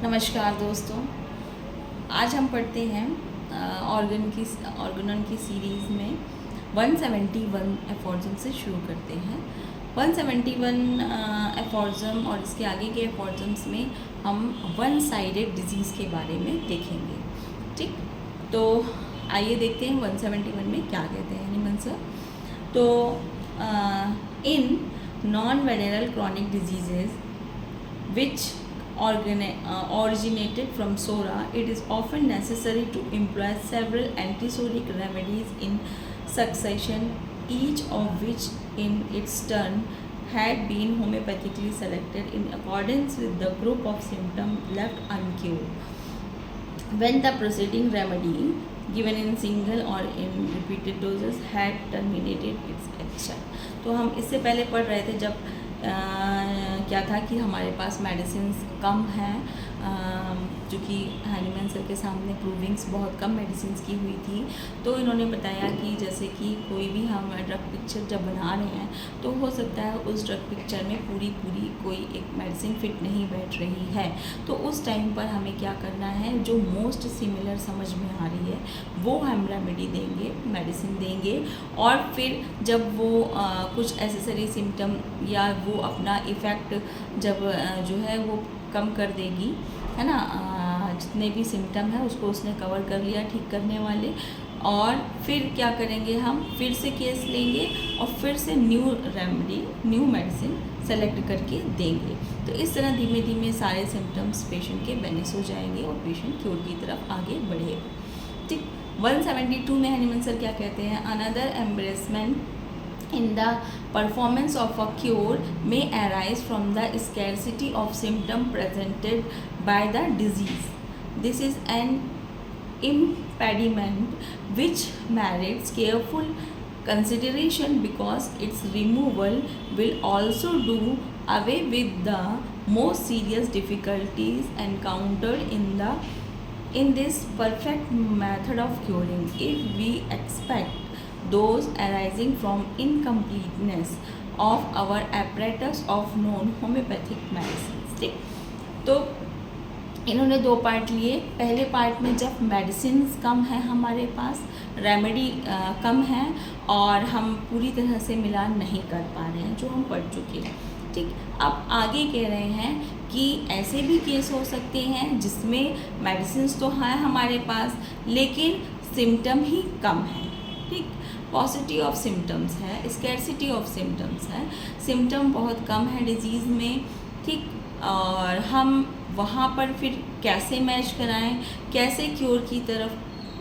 नमस्कार दोस्तों, आज हम पढ़ते हैं ऑर्गेनन की सीरीज़ में 171 एफॉर्ज़म से शुरू करते हैं। 171 एफॉर्ज़म और इसके आगे के एफॉर्ज़म्स में हम वन साइडेड डिजीज़ के बारे में देखेंगे। ठीक, तो आइए देखते हैं 171 में क्या कहते हैं निमन सर। तो in non viral chronic diseases which originated from SORA, it is often necessary to employ several antisoric remedies in succession, each of which in its turn had been homeopathically selected in accordance with the group of symptoms left uncured. When the preceding remedy, given in single or in repeated doses, had terminated its action. तो हम इससे पहले पढ़ रहे थे जब क्या था कि हमारे पास मेडिसिन्स कम हैं, जो कि हैनीमैन सर के सामने प्रूविंग्स बहुत कम मेडिसिन्स की हुई थी। तो इन्होंने बताया कि जैसे कि कोई भी हम ड्रग पिक्चर जब बना रहे हैं तो हो सकता है उस ड्रग पिक्चर में पूरी कोई एक मेडिसिन फिट नहीं बैठ रही है। तो उस टाइम पर हमें क्या करना है, जो मोस्ट सिमिलर समझ में आ रही है वो हम रेमेडी देंगे, मेडिसिन देंगे, और फिर जब वो कुछ एसेसरी सिम्टम या वो अपना इफ़ेक्ट जब जो है वो कम कर देगी, है ना, जितने भी सिम्टम है उसको उसने कवर कर लिया ठीक करने वाले, और फिर क्या करेंगे, हम फिर से केस लेंगे और फिर से new remedy, new medicine select करके देंगे। तो इस तरह धीमे धीमे सारे सिम्टम्स पेशेंट के बेनिस हो जाएंगे और पेशेंट क्योर की तरफ आगे बढ़ेगा। ठीक, 172 में हैनीमैन सर क्या कहते हैं, another embarrassment in the performance of a cure may arise from the scarcity of symptom presented by the disease. This is an impediment which merits careful consideration because its removal will also do away with the most serious difficulties encountered in this perfect method of curing. If we expect those arising from incompleteness of our apparatus of known homeopathic medicines. ठीक, तो इन्होंने दो part लिए। पहले part में जब medicines कम है, हमारे पास रेमेडी कम है और हम पूरी तरह से मिलान नहीं कर पा रहे हैं, जो हम पढ़ चुके हैं। ठीक, अब आगे कह रहे हैं कि ऐसे भी केस हो सकते हैं जिसमें मेडिसिन्स तो हैं हमारे पास लेकिन सिम्टम ही कम है। ठीक, पॉसिटी ऑफ सिम्टम्स है, स्कैरसिटी ऑफ सिम्टम्स है, सिम्टम बहुत कम है डिजीज़ में। ठीक, और हम वहाँ पर फिर कैसे मैच कराएं, कैसे क्योर की तरफ,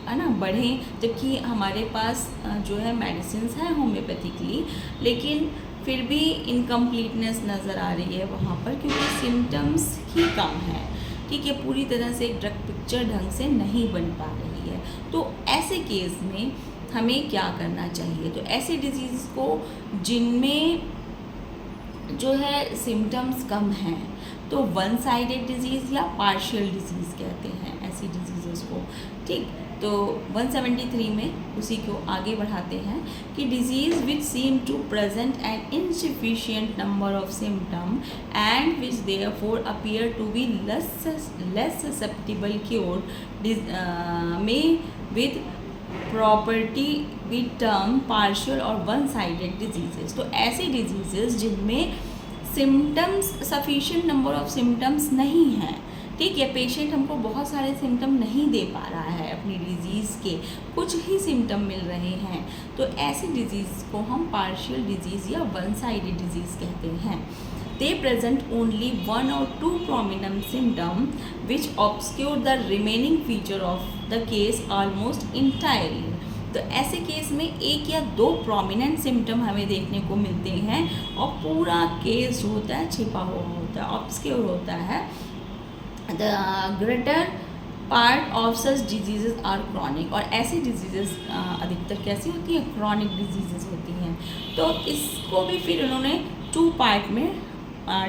है ना, बढ़ें, जबकि हमारे पास जो है मेडिसिन्स हैं होम्योपैथिकली, लेकिन फिर भी इनकम्प्लीटनेस नज़र आ रही है वहाँ पर क्योंकि सिम्टम्स ही कम है। ठीक है, पूरी तरह से एक ड्रग पिक्चर ढंग से नहीं बन पा रही है। तो ऐसे केस में हमें क्या करना चाहिए, तो ऐसे डिजीज़ को जिनमें जो है सिम्टम्स कम हैं तो वन साइडेड डिजीज़ या पार्शियल डिजीज़ कहते हैं ऐसी डिजीज़ को। ठीक, तो 173 में उसी को आगे बढ़ाते हैं कि disease which seem to present an insufficient number of symptom and which therefore appear to be less susceptible cured में with property we term partial और वन साइडेड डिजीजेस। तो ऐसे डिजीजेस जिनमें symptoms sufficient number of symptoms नहीं हैं, ठीक है, patient हमको बहुत सारे सिम्टम नहीं दे पा रहा है अपनी डिजीज़ के, कुछ ही सिम्टम मिल रहे हैं, तो ऐसी डिजीज़ को हम पार्शियल डिजीज़ या वन साइडेड डिजीज़ कहते हैं। They present only one or two prominent symptoms which obscure the remaining feature of the case almost entirely. तो ऐसे केस में एक या दो प्रोमिनेंट सिम्टम हमें देखने को मिलते हैं और पूरा केस जो होता है छिपा हुआ होता है, ऑब्सक्योर होता है। The greater part of such diseases are chronic, और ऐसी डिजीज़ेस अधिकतर कैसी होती हैं, क्रॉनिक डिजीज़ेस होती हैं। तो इसको भी फिर उन्होंने 2 पार्ट में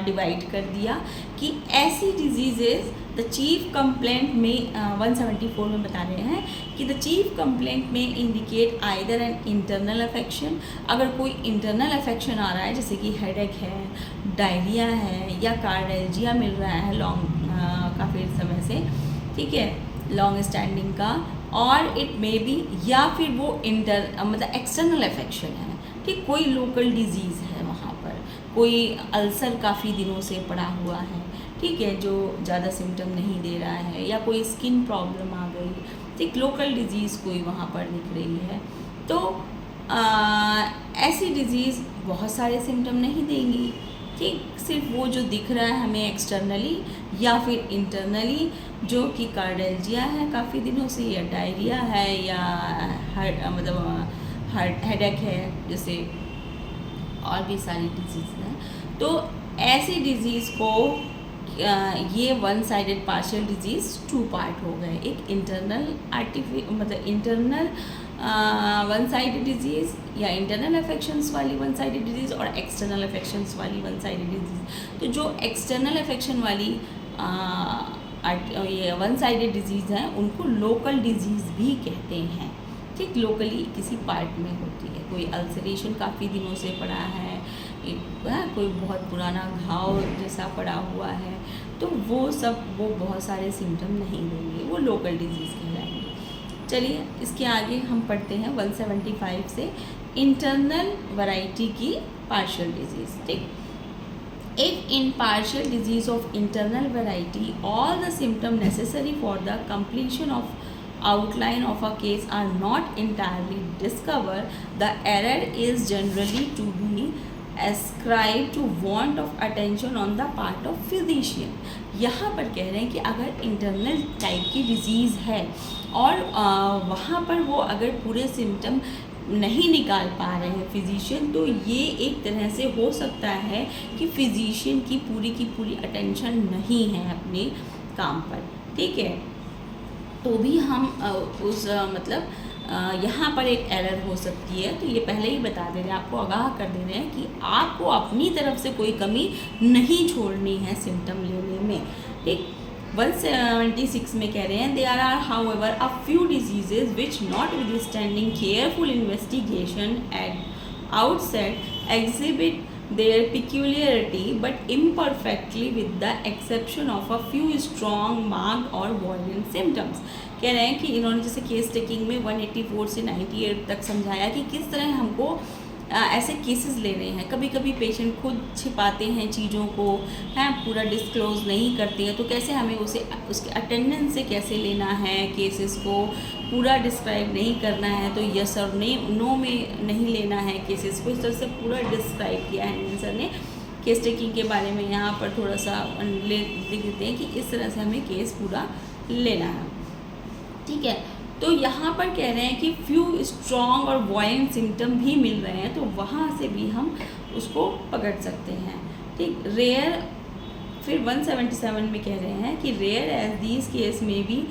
डिवाइड कर दिया कि ऐसी डिजीज़ेज़ द चीफ कंप्लेंट में 174 में बता रहे हैं कि द चीफ कंप्लेंट में indicate either an internal affection, अगर कोई इंटरनल अफेक्शन आ रहा है जैसे कि हेडेक है, डायरिया है या कार्डियल्जिया मिल रहा है, लॉन्ग काफ़ी समय से, ठीक है, लॉन्ग स्टैंडिंग का, और इट मे बी, या फिर वो मतलब एक्सटर्नल अफेक्शन है, ठीक, कोई लोकल डिजीज़ है वहाँ पर, कोई अल्सर काफ़ी दिनों से पड़ा हुआ है, ठीक है, जो ज़्यादा सिम्टम नहीं दे रहा है, या कोई स्किन प्रॉब्लम आ गई, ठीक, लोकल डिजीज़ कोई वहाँ पर दिख रही है, तो ऐसी डिज़ीज़ बहुत सारे सिम्टम नहीं देंगी, ठीक, सिर्फ वो जो दिख रहा है हमें एक्सटर्नली या फिर इंटरनली, जो कि कार्डियल्जिया है काफ़ी दिनों से, या डायरिया है, या हेडेक है, जैसे और भी सारी डिजीज़ हैं। तो ऐसी डिज़ीज़ को ये one sided partial disease 2 part हो गए, एक इंटरनल मतलब इंटरनल वन साइडेड डिजीज़ या इंटरनल अफेक्शंस वाली वन साइडेड डिजीज़, और एक्सटर्नल अफेक्शंस वाली वन साइडेड डिजीज़। तो जो एक्सटर्नल अफेक्शन वाली ये वन साइडेड डिजीज़ हैं उनको लोकल डिजीज़ भी कहते हैं, ठीक, लोकली किसी पार्ट में होती है, कोई अल्सरेशन काफ़ी दिनों से पड़ा है, कोई बहुत पुराना घाव जैसा पड़ा हुआ है, तो वो बहुत सारे सिम्टम नहीं देंगे, वो लोकल डिजीज़ कहलाएंगे। चलिए इसके आगे हम पढ़ते हैं 175 से इंटरनल वैरायटी की पार्शियल डिजीज़, ठीक। If in partial disease of internal variety, all the symptoms necessary for the completion of outline of a case are not entirely discovered, the error is generally to be ascribed to want of attention on the part of physician। यहाँ पर कह रहे हैं कि अगर internal type की disease है और वहाँ पर वो अगर पूरे सिम्टम नहीं निकाल पा रहे हैं फिजिशियन, तो ये एक तरह से हो सकता है कि फिजिशियन की पूरी अटेंशन नहीं है अपने काम पर, ठीक है, तो भी हम यहाँ पर एक एरर हो सकती है। तो ये पहले ही बता दे रहे हैं, आपको आगाह कर दे रहे हैं कि आपको अपनी तरफ से कोई कमी नहीं छोड़नी है सिम्टम लेने में, ठीक। 176 में कह रहे हैं there are however a few diseases which notwithstanding careful investigation at outset exhibit their peculiarity but imperfectly with the exception of a few strong marked or violent symptoms। कह रहे हैं कि इन्होंने जैसे केस टेकिंग में 184 से 98 तक समझाया कि किस तरह हमको ऐसे केसेस लेने हैं। कभी कभी पेशेंट खुद छिपाते हैं चीज़ों को, हैं, पूरा डिस्क्लोज नहीं करते हैं, तो कैसे हमें उसके अटेंडेंस से कैसे लेना है, केसेस को पूरा डिस्क्राइब नहीं करना है, तो यस और नो में नहीं लेना है केसेस को। इस तरह से पूरा डिस्क्राइब किया है सर ने केस टेकिंग के बारे में। यहाँ पर थोड़ा सा लिख देते हैं कि इस तरह से हमें केस पूरा लेना है, ठीक है। तो यहाँ पर कह रहे हैं कि फ्यू स्ट्रॉन्ग और वॉयलेंट सिम्टम भी मिल रहे हैं, तो वहाँ से भी हम उसको पकड़ सकते हैं, ठीक। रेयर, फिर 177 में कह रहे हैं कि रेयर एज दीज केस में B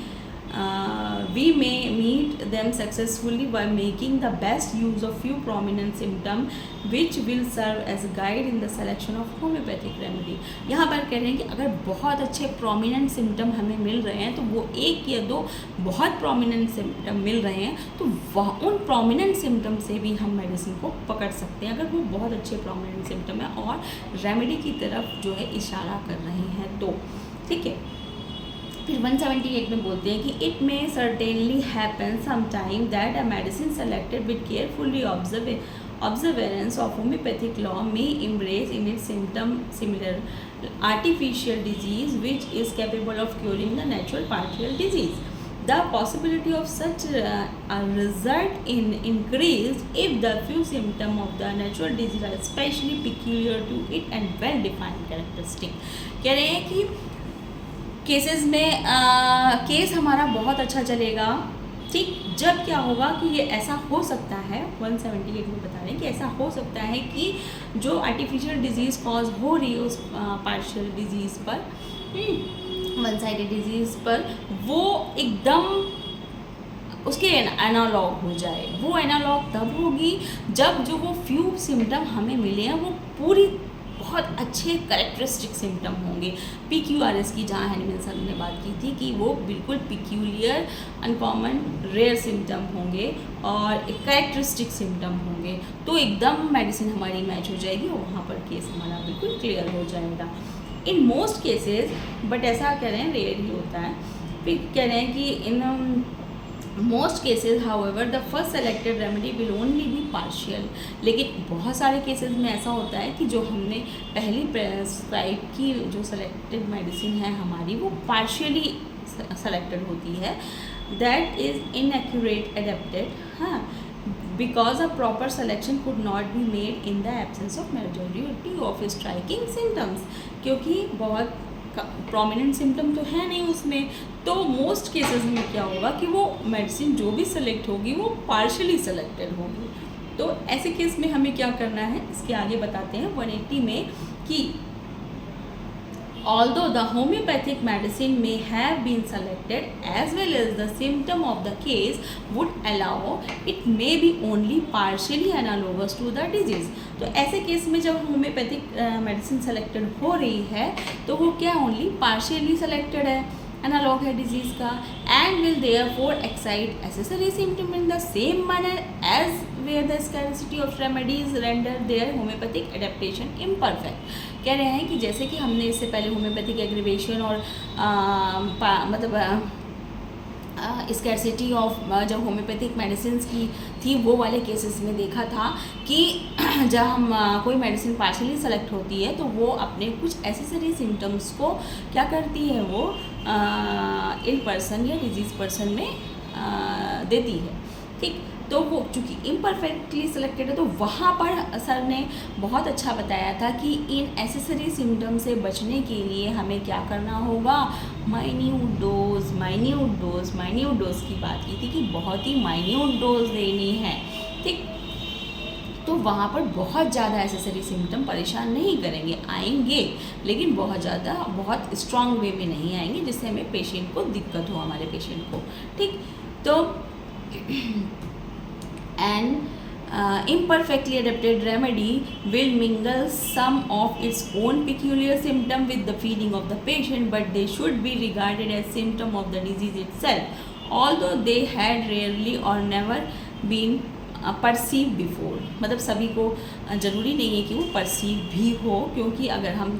we may meet them successfully by making the best use of few prominent symptoms which will serve as a guide in the selection of homeopathic remedy। यहाँ पर कह रहे हैं कि अगर बहुत अच्छे prominent symptom हमें मिल रहे हैं, तो वो एक या दो बहुत prominent symptom मिल रहे हैं, तो उन prominent symptom से भी हम मेडिसिन को पकड़ सकते हैं, अगर वो बहुत अच्छे prominent symptom है और रेमेडी की तरफ जो है इशारा कर रहे हैं, तो ठीक है। फिर 178 में बोलते हैं कि it may certainly happen sometime that a medicine selected with carefully observance of homeopathic law may embrace in it symptom similar artificial disease which is capable of curing the natural partial disease. The possibility of such a result in increased if the few symptoms of the natural disease are especially peculiar to it and well defined characteristic। कह रहे हैं कि cases में case हमारा बहुत अच्छा चलेगा, ठीक, जब क्या होगा कि ये ऐसा हो सकता है, 178 में बता रहे हैं कि ऐसा हो सकता है कि जो आर्टिफिशियल डिजीज़ कॉज हो रही है उस पार्शियल डिजीज़ पर, वन साइडेड डिजीज़ पर, वो एकदम उसके एनालॉग हो जाए। वो एनालॉग तब होगी जब जो वो फ्यू सिम्टम हमें मिले हैं वो पूरी बहुत अच्छे करेक्टरिस्टिक सिम्टम होंगे। PQRS की जहाँ हैनिमन सर ने बात की थी कि वो बिल्कुल पिक्यूलियर, अनकॉमन, रेयर सिम्टम होंगे और एक करेक्टरिस्टिक सिम्टम होंगे, तो एकदम मेडिसिन हमारी मैच हो जाएगी और वहाँ पर केस हमारा बिल्कुल क्लियर हो जाएगा। इन मोस्ट केसेस, बट ऐसा कह रहे हैं रेयर ही होता है। फिर कह रहे हैं कि in most cases however the first selected remedy will only be partial. लेकिन बहुत सारे केसेस में ऐसा होता है कि जो हमने पहली प्रेस्क्राइब की जो सेलेक्टेड मेडिसिन है हमारी, वो पार्शियली सेलेक्टेड होती है, दैट इज़ इनएक्यूरेट एडेप्टेड, हाँ, because a proper selection could not be made in the absence of majority of striking symptoms. क्योंकि बहुत प्रोमिनेंट सिम्टम तो है नहीं उसमें, तो मोस्ट केसेस में क्या होगा कि वो मेडिसिन जो भी सेलेक्ट होगी वो पार्शियली सेलेक्टेड होगी। तो ऐसे केस में हमें क्या करना है, इसके आगे बताते हैं 180 में कि although the homeopathic medicine may have been selected as well as the symptom of the case would allow, it may be only partially analogous to the disease। तो ऐसे केस में जब होम्योपैथिक मेडिसिन सेलेक्टेड हो रही है तो वो क्या ओनली पार्शियली सेलेक्टेड है, एनालॉग है डिजीज़ का, and will therefore excite accessory symptom in the same manner as where the scarcity of remedies render their homeopathic adaptation imperfect। कह रहे हैं कि जैसे कि हमने इससे पहले होम्योपैथिक एग्रीवेशन और मतलब स्कैरसिटी ऑफ जब होम्योपैथिक मेडिसिन की थी वो वाले केसेस में देखा था कि जब हम कोई मेडिसिन पार्शियली सेलेक्ट होती है तो वो अपने कुछ एसेसरी सिम्टम्स को क्या करती है, वो इल पर्सन या डिजीज़ पर्सन में देती है, ठीक। तो वो चूँकि इम्परफेक्टली सिलेक्टेड है तो वहाँ पर सर ने बहुत अच्छा बताया था कि इन एसेसरी सिम्टम से बचने के लिए हमें क्या करना होगा, माइन्यूट डोज की बात की थी कि बहुत ही माइन्यूट डोज देनी है, ठीक। तो वहाँ पर बहुत ज़्यादा एसेसरी सिम्टम परेशान नहीं करेंगे, आएंगे लेकिन बहुत ज़्यादा बहुत स्ट्रॉन्ग वे में नहीं आएंगे जिससे हमें पेशेंट को दिक्कत हो, हमारे पेशेंट को, ठीक। तो an imperfectly adapted remedy will mingle some of its own peculiar symptom with the feeling of the patient, but they should be regarded as symptom of the disease itself, although they had rarely or never been perceive before. मतलब सभी को ज़रूरी नहीं है कि वो perceive भी हो, क्योंकि अगर हम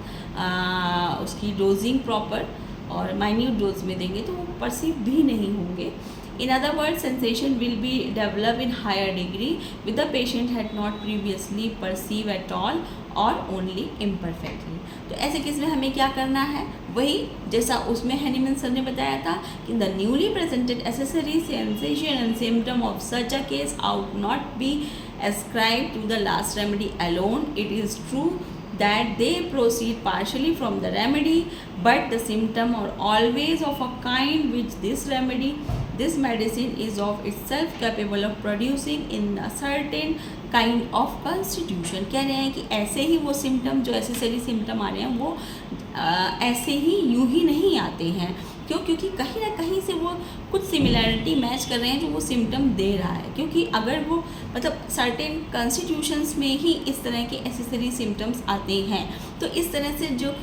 उसकी डोजिंग प्रॉपर और माइन्यूट डोज में देंगे तो वो परसीव भी नहीं होंगे। In other words, sensation will be developed in higher degree with the patient had not previously perceived at all or only imperfectly। तो ऐसे केस में हमें क्या करना है, वही जैसा उसमें हैनीमैन सर ने बताया था कि the newly presented accessory sensation and symptom of such a case ought not be ascribed to the last remedy alone। It is true that they proceed partially from the remedy, but the symptom are always of a kind which this medicine is of itself capable of producing in a certain kind of constitution। कह रहे हैं कि ऐसे ही वो symptom जो accessory symptom आ रहे हैं वो ऐसे ही यूं ही नहीं आते हैं, क्यों, क्योंकि कहीं ना कहीं से वो कुछ सिमिलैरिटी मैच कर रहे हैं जो वो सिम्टम दे रहा है। क्योंकि अगर वो मतलब सर्टेन कॉन्स्टिट्यूशंस में ही इस तरह के एसेसरी सिम्टम्स आते हैं, तो इस तरह से जो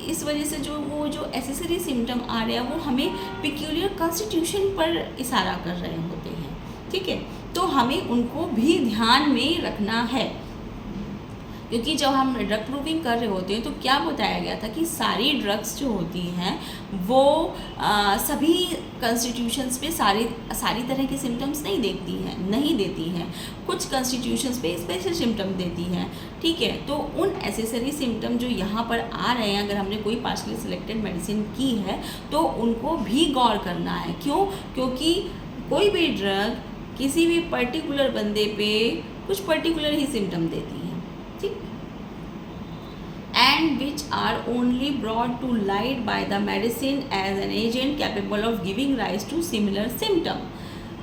इस वजह से जो वो जो एसेसरी सिम्टम आ रहे हैं वो हमें पिक्यूलियर कॉन्स्टिट्यूशन पर इशारा कर रहे होते हैं, ठीक है। तो हमें उनको भी ध्यान में रखना है, क्योंकि जब हम ड्रग प्रूविंग कर रहे होते हैं तो क्या बताया गया था कि सारी ड्रग्स जो होती हैं वो सभी कॉन्स्टिट्यूशंस पे सारी तरह के सिम्टम्स नहीं देती हैं, कुछ कॉन्स्टिट्यूशंस पे स्पेशल सिम्टम देती हैं, ठीक है। तो उन एसेसरी सिम्टम जो यहाँ पर आ रहे हैं, अगर हमने कोई पार्शियली सिलेक्टेड मेडिसिन की है तो उनको भी गौर करना है। क्यों? क्योंकि कोई भी ड्रग किसी भी पर्टिकुलर बंदे पे कुछ पर्टिकुलर ही सिम्टम देती है, ठीक, and which are only brought to light by the medicine as an agent capable of giving rise to similar symptom।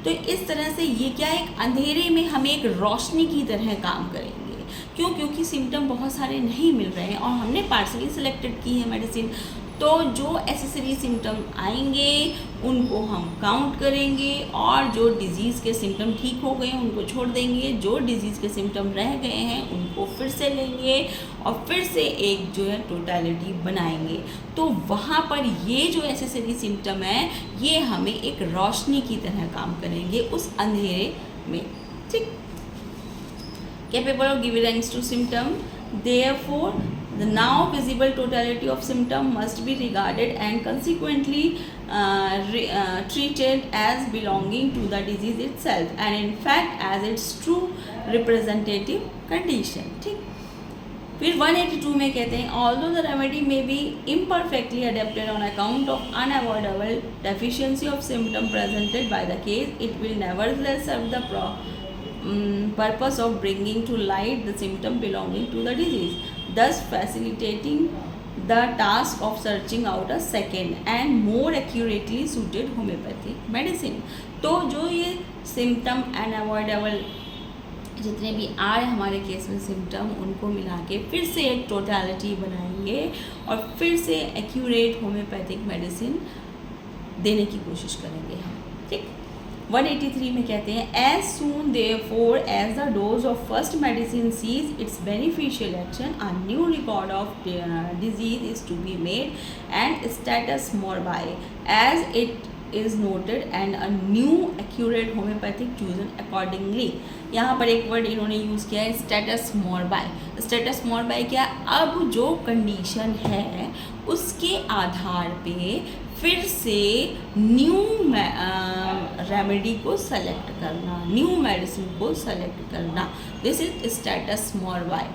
तो इस तरह से ये क्या, एक अंधेरे में हमें एक रोशनी की तरह काम करेंगे। क्यों? क्योंकि सिम्टम बहुत सारे नहीं मिल रहे हैं और हमने पार्शियली सिलेक्टेड की है मेडिसिन, तो जो एसेसरी सिम्टम आएंगे उनको हम काउंट करेंगे और जो डिज़ीज़ के सिम्टम ठीक हो गए उनको छोड़ देंगे, जो डिज़ीज़ के सिम्टम रह गए हैं उनको फिर से लेंगे और फिर से एक जो है टोटलिटी बनाएंगे। तो वहाँ पर ये जो एसेसरी सिम्टम है ये हमें एक रोशनी की तरह काम करेंगे उस अंधेरे में, ठीक। Capable of giving rise to symptom, therefore The now visible totality of symptom must be regarded and consequently treated as belonging to the disease itself and in fact as its true representative condition. ठीक, फिर 182 में कहते हैं although the remedy may be imperfectly adapted on account of unavoidable deficiency of symptom presented by the case, it will nevertheless serve the purpose of bringing to light the symptom belonging to the disease, thus facilitating the task of searching out a second and more accurately suited homeopathic medicine. तो जो ये symptom unavoidable जितने भी आ रहे हमारे case में symptom, उनको मिला के फिर से एक टोटलिटी बनाएंगे और फिर से एक्यूरेट होम्योपैथिक मेडिसिन देने की कोशिश करेंगे हम. ठीक, 183 में कहते हैं as soon therefore as the dose of first medicine cease its beneficial action a new record of disease is to be made and status more by as it is noted and a new accurate homeopathic chosen accordingly. यहाँ पर एक word इन्होंने use किया है status more bye. Status more bye क्या, अब जो condition है उसके आधार पे फिर से न्यू रेमेडी को सेलेक्ट करना, न्यू मेडिसिन को सेलेक्ट करना. This is status more bye.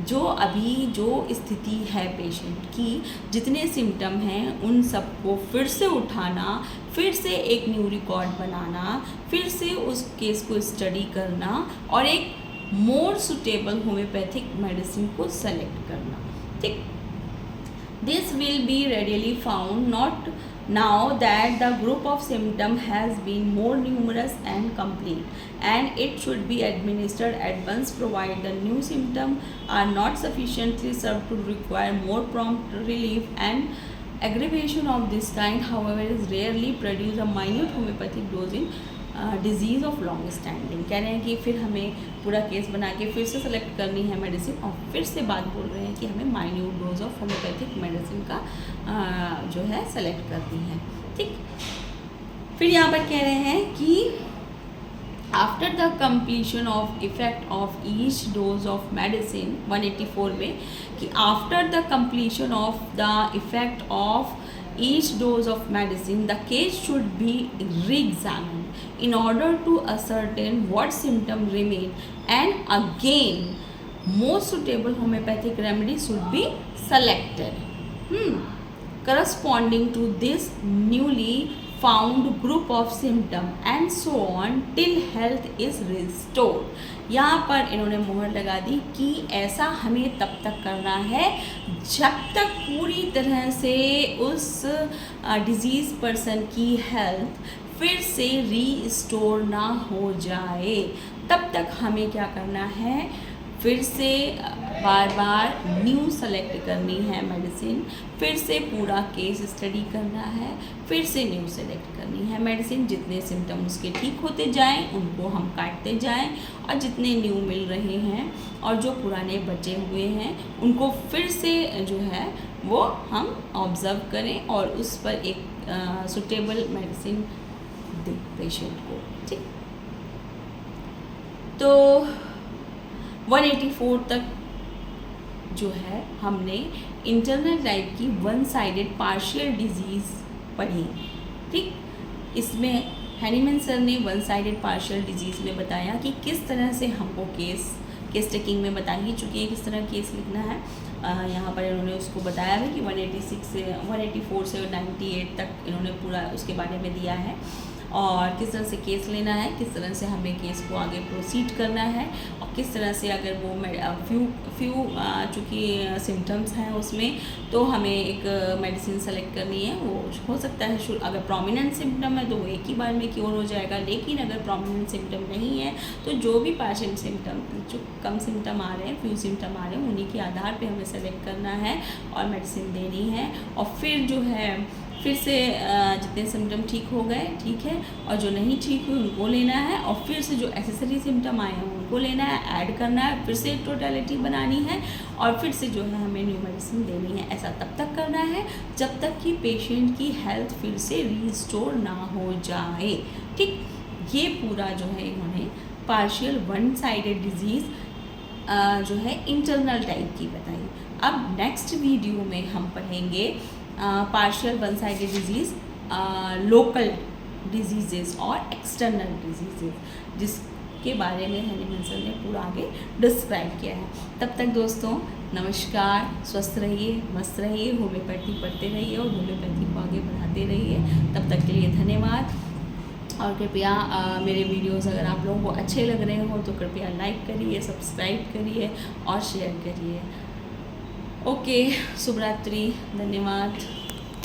जो अभी जो स्थिति है पेशेंट की, जितने सिम्टम हैं उन सबको फिर से उठाना, फिर से एक न्यू रिकॉर्ड बनाना, फिर से उस केस को स्टडी करना और एक मोर सुटेबल होम्योपैथिक मेडिसिन को सेलेक्ट करना. ठीक, this will be radially found not now that the group of symptom has been more numerous and complete, and it should be administered at once provided the new symptom are not sufficiently served to require more prompt relief. And aggravation of this kind however is rarely produce a minute homeopathic dose in disease of long standing. कह रहे हैं कि फिर हमें पूरा case बना के फिर से सेलेक्ट करनी है मेडिसिन और फिर से बात बोल रहे हैं कि हमें minute dose of homeopathic medicine का जो है सेलेक्ट करनी है. ठीक, फिर यहाँ पर कह रहे हैं कि after the completion of effect of each dose of medicine 184 में कि after the completion of the effect of each dose of medicine the case should be re-examined in order to ascertain what symptom remain, and again most suitable homeopathic remedy should be selected corresponding to this newly found group of symptom and so on till health is restored. यहाँ पर इन्होंने मोहर लगा दी कि ऐसा हमें तब तक करना है जब तक पूरी तरह से उस डिजीज़ पर्सन की हेल्थ फिर से रीस्टोर ना हो जाए. तब तक हमें क्या करना है, फिर से बार बार न्यू सेलेक्ट करनी है मेडिसिन, फिर से पूरा केस स्टडी करना है, फिर से न्यू सेलेक्ट करनी है मेडिसिन. जितने सिम्टम उसके ठीक होते जाएं उनको हम काटते जाएं और जितने न्यू मिल रहे हैं और जो पुराने बचे हुए हैं उनको फिर से जो है वो हम ऑब्ज़र्व करें और उस पर एक सुटेबल मेडिसिन दें पेशेंट को. ठीक, तो 184 तक जो है हमने इंटरनल टाइप की वन साइडेड पार्शियल डिजीज़ पढ़ी. ठीक, इसमें हैनीमैन सर ने वन साइडेड पार्शियल डिजीज़ में बताया कि किस तरह से हमको केस टेकिंग में बता ही चुकी है किस तरह केस लिखना है. यहाँ पर इन्होंने उसको बताया है कि 184 से 98 तक इन्होंने पूरा उसके बारे में दिया है और किस तरह से केस लेना है, किस तरह से हमें केस को आगे प्रोसीड करना है और किस तरह से अगर वो फ्यू चूँकि सिम्टम्स हैं उसमें तो हमें एक मेडिसिन सेलेक्ट करनी है. वो हो सकता है अगर प्रोमिनेंट सिम्टम है तो वो एक ही बार में क्योर हो जाएगा, लेकिन अगर प्रोमिनेंट सिम्टम नहीं है तो जो भी पार्शियल सिम्टम, जो कम सिम्टम आ रहे हैं, फ्यू सिम्टम आ रहे हैं, उन्हीं के आधार पे हमें सेलेक्ट करना है और मेडिसिन देनी है. और फिर जो है फिर से जितने सिम्टम ठीक हो गए ठीक है और जो नहीं ठीक हुए उनको लेना है और फिर से जो एसेसरी सिम्टम आए हैं उनको लेना है, ऐड करना है, फिर से एक टोटलिटी बनानी है और फिर से जो है हमें न्यू मेडिसिन देनी है. ऐसा तब तक करना है जब तक कि पेशेंट की हेल्थ फिर से रीस्टोर ना हो जाए. ठीक, ये पूरा जो है इन्होंने पार्शियल वन साइडेड डिजीज़ जो है इंटरनल टाइप की बताई. अब नेक्स्ट वीडियो में हम पढ़ेंगे partial one sided disease, local diseases और एक्सटर्नल डिजीज़ेस, जिसके बारे में हनीमैन सर ने पूरा आगे डिस्क्राइब किया है। तब तक दोस्तों नमस्कार, स्वस्थ रहिए, मस्त रहिए, होम्योपैथी पढ़ते रहिए और होम्योपैथी को आगे बढ़ाते रहिए। तब तक के लिए धन्यवाद। और कृपया मेरे वीडियोस अगर आप लोगों को अच्छे लग रहे हो तो कृपया लाइक करिए, सब्सक्राइब करिए और शेयर करिए। ओके, शुभ रात्रि, धन्यवाद।